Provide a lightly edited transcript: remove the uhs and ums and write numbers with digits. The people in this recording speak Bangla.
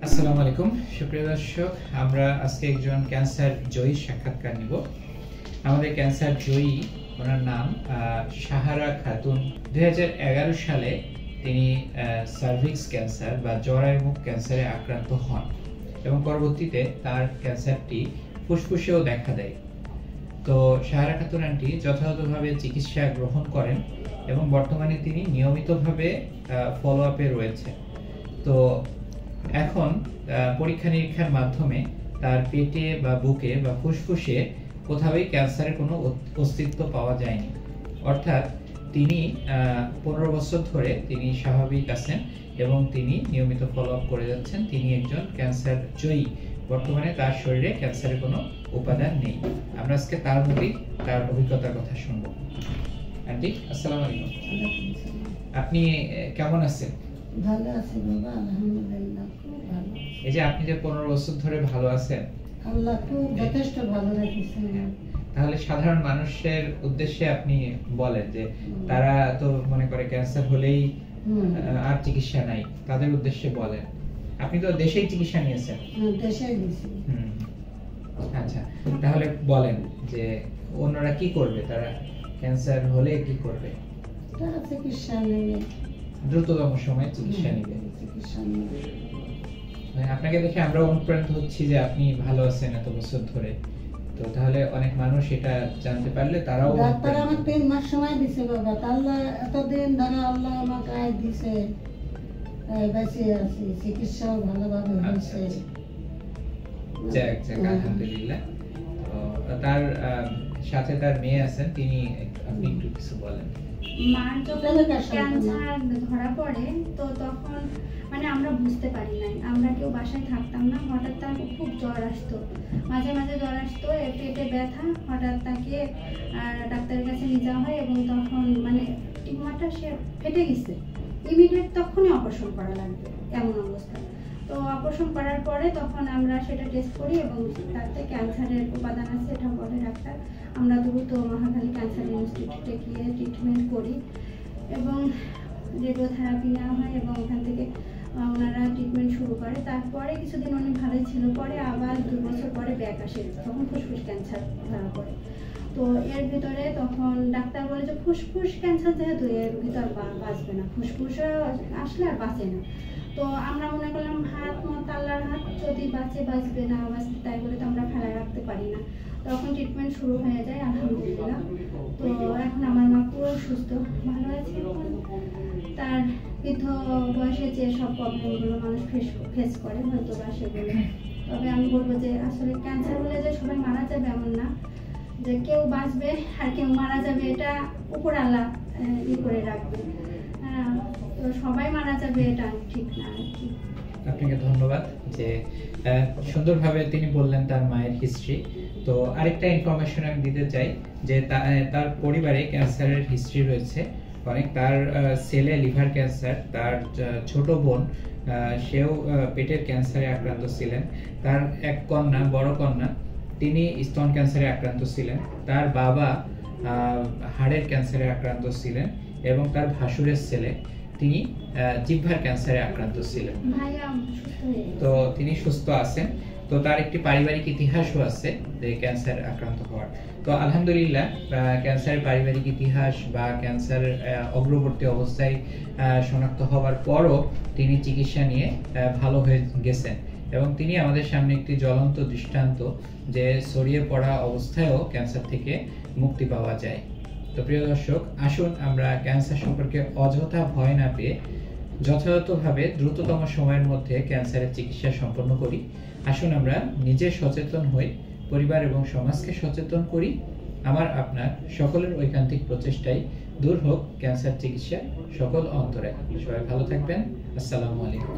আসসালামু আলাইকুম সুপ্রিয় দর্শক, আমরা আজকে একজন ক্যান্সার জয়ী সাক্ষাৎকার নিব। আমাদের ক্যান্সার জয়ী, ওনার নাম সাহারা খাতুন। 2011 সালে তিনি সার্ভিক্স ক্যান্সার বা জরায়ু মুখ ক্যান্সারে আক্রান্ত হন এবং পরবর্তীতে তার ক্যান্সারটি ফুসফুসেও দেখা দেয়। তো সাহারা খাতুন আন্টি যথাযথভাবে চিকিৎসা গ্রহণ করেন এবং বর্তমানে তিনি নিয়মিতভাবে ফলো আপে রয়েছে। তো এখন পরীক্ষা নিরীক্ষার মাধ্যমে তার পেটে বা বুকে বা ফুসফুসে কোথাওই ক্যান্সারের কোনো অস্তিত্ব পাওয়া যায়নি। অর্থাৎ তিনি 15 বছর ধরে তিনি স্বাভাবিক আছেন এবং তিনি নিয়মিত ফলো আপ করে যাচ্ছেন। তিনি একজন ক্যান্সার জয়ী। বর্তমানে তার শরীরে ক্যান্সারের কোনো উপাদান নেই। আমরা আজকে তার মুখেই তার অভিজ্ঞতার কথা শুনব। আন্টি, আসসালামু আলাইকুম। আপনি কেমন আছেন? ভালো আছি বাবা, আলহামদুলিল্লাহ, খুব ভালো। এই যে আপনি যে 15 বছর ধরে ভালো আছেন, আল্লাহ খুব যথেষ্ট ভালো রেখেছেন। তাহলে সাধারণ মানুষের উদ্দেশ্যে আপনি বলেন যে তারা তো মনে করে ক্যান্সার হলেই আর চিকিৎসা নাই, তাদের উদ্দেশ্যে বলেন। আপনি তো দেশেই চিকিৎসা নিয়েছেন। দেশেই নিয়েছি। আচ্ছা, তাহলে বলেন যে অন্যরা কি করবে, তারা ক্যান্সার হলে কি করবে? তারা চিকিৎসা নেবে, দ্রুততম সময়ে চিকিৎসা নেবে। আপনাকে দেখে আমরা অনুপ্রাণিত হচ্ছি যে আপনি ভালো আছেন এত বছর ধরে। তো তাহলে অনেক মানুষ এটা জানতে পারলে তারাও। ডাক্তার আমার 3 মাস সময় দিছে বাবা, আল্লাহ এতদিন ধরে আল্লাহ আমাকে আয় দিছে, বেঁচে আছি, চিকিৎসাও ভালোভাবে হয়েছে। যাক যাক, আলহামদুলিল্লাহ। তো তার সাথে তার মেয়ে আছেন, তিনি আপনি একটু কিছু বলেন। মার যখন ক্যান্সার ধরা পড়ে তো তখন মানে আমরা বুঝতে পারি নাই, আমরা কেউ বাসায় থাকতাম না। হঠাৎ তার খুব জ্বর আসতো, মাঝে মাঝে জ্বর আসতো, পেটে ব্যথা। হঠাৎ তাকে ডাক্তারের কাছে নিয়ে যাওয়া হয় এবং তখন মানে টিউমারটা সে ফেটে গেছে, ইমিডিয়েট তখনই অপারেশন করা লাগবে এমন অবস্থা। তো অপারেশন করার পরে তখন আমরা সেটা টেস্ট করি এবং তাতে ক্যান্সারের উপাদান আছে এটা বলে ডাক্তার। আমরা দ্রুত মহাখালী ক্যান্সার ইনস্টিটিউটে গিয়ে ট্রিটমেন্ট করি এবং রেডিওথেরাপি নেওয়া হয় এবং ওখান থেকে ওনারা ট্রিটমেন্ট শুরু করে। তারপরে কিছুদিন উনি ভালোই ছিল, পরে আবার 2 বছর পরে ব্যাক আসে, তখন ফুসফুস ক্যান্সার ধরা পড়ে। তো এর ভিতরে তখন ডাক্তার বলে যে ফুসফুস ক্যান্সার যেহেতু এর ভিতর বাঁচবে না, ফুসফুসে আসলে আর বাঁচে না। তো আমরা মনে করলাম হাত মত আল্লাহর হাত, যদি বাঁচে বাঁচবে, না বাঁচতে তাই বলে তো আমরা ফেলায় রাখতে পারি না। তখন ট্রিটমেন্ট শুরু হয়ে যায় আলহামদুলিল্লাহ। তো এখন আমার মা পুরো সুস্থ, ভালো আছে। তার বৃদ্ধ বয়সে যে সব প্রবলেমগুলো মানুষ ফেস করে হয়তো বা সেগুলো, তবে আমি বলবো যে আসলে ক্যান্সার হলে যে সবাই মারা যাবে এমন না, যে কেউ বাঁচবে আর কেউ মারা যাবে, এটা উপর আল্লাহ করে রাখবে। তো সবাই মারা যাবে এটা ঠিক না। আপনাকে ধন্যবাদ যে সুন্দরভাবে তিনি বললেন তার মায়ের হিস্ট্রি। তো আরেকটা ইনফরমেশন আমি দিতে চাই যে তার পরিবারে ক্যান্সারের হিস্ট্রি রয়েছে অনেক। তার ছেলে লিভার ক্যান্সার, তার ছোট বোন সেও পেটের ক্যান্সারে আক্রান্ত ছিলেন, তার এক কন্যা, বড় কন্যা, তিনি স্তন ক্যান্সারে আক্রান্ত ছিলেন, তার বাবা হাড়ের ক্যান্সারে আক্রান্ত ছিলেন এবং তার ভাসুরের ছেলে তিনি জিহ্বার ক্যান্সারে আক্রান্ত ছিলেন। তো তিনি সুস্থ আছেন। তো তার একটি পারিবারিক ইতিহাসও আছে যে ক্যান্সার আক্রান্ত হওয়ার। তো আলহামদুলিল্লাহ, ক্যান্সারের পারিবারিক ইতিহাস বা ক্যান্সার অগ্রবর্তী অবস্থায় শনাক্ত হওয়ার পরও তিনি চিকিৎসা নিয়ে ভালো হয়ে গেছেন এবং তিনি আমাদের সামনে একটি জ্বলন্ত দৃষ্টান্ত যে ছড়িয়ে পড়া অবস্থায়ও ক্যান্সার থেকে মুক্তি পাওয়া যায়। তো প্রিয় দর্শক, আসুন আমরা ক্যান্সার সম্পর্কে অযথা ভয় না পেয়ে যথাযথভাবে দ্রুততম সময়ের মধ্যে ক্যান্সারের চিকিৎসা সম্পন্ন করি। আসুন আমরা নিজে সচেতন হই, পরিবার এবং সমাজকে সচেতন করি। আমার আপনার সকলের ঐকান্তিক প্রচেষ্টায় দূর হোক ক্যান্সার চিকিৎসার সকল অন্তরায়। সবাই ভালো থাকবেন। আসসালামু আলাইকুম।